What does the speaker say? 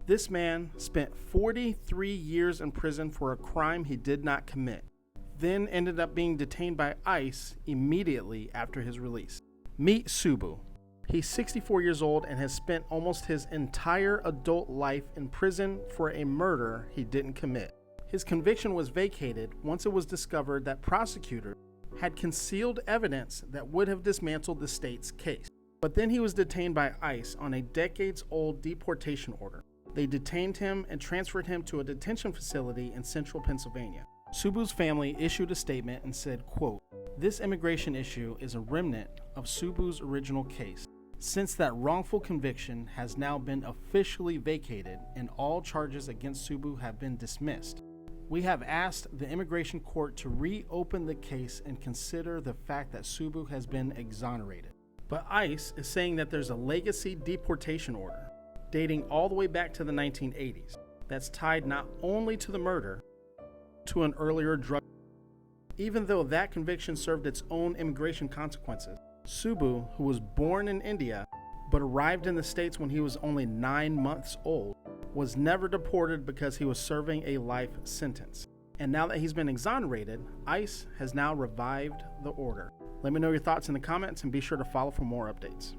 This man spent 43 years in prison for a crime he did not commit, then ended up being detained by ICE immediately after his release. Meet Subu. He's 64 years old and has spent almost his entire adult life in prison for a murder he didn't commit. His conviction was vacated once it was discovered that prosecutors had concealed evidence that would have dismantled the state's case. But then he was detained by ICE on a decades-old deportation order. They detained him and transferred him to a detention facility in central Pennsylvania. Subu's family issued a statement and said, quote, "This immigration issue is a remnant of Subu's original case. Since that wrongful conviction has now been officially vacated and all charges against Subu have been dismissed, we have asked the immigration court to reopen the case and consider the fact that Subu has been exonerated." But ICE is saying that there's a legacy deportation order dating all the way back to the 1980s that's tied not only to the murder, to an earlier drug. Even though that conviction served its own immigration consequences, Subu, who was born in India but arrived in the States when he was only 9 months old, was never deported because he was serving a life sentence. And now that he's been exonerated, ICE has now revived the order. Let me know your thoughts in the comments and be sure to follow for more updates.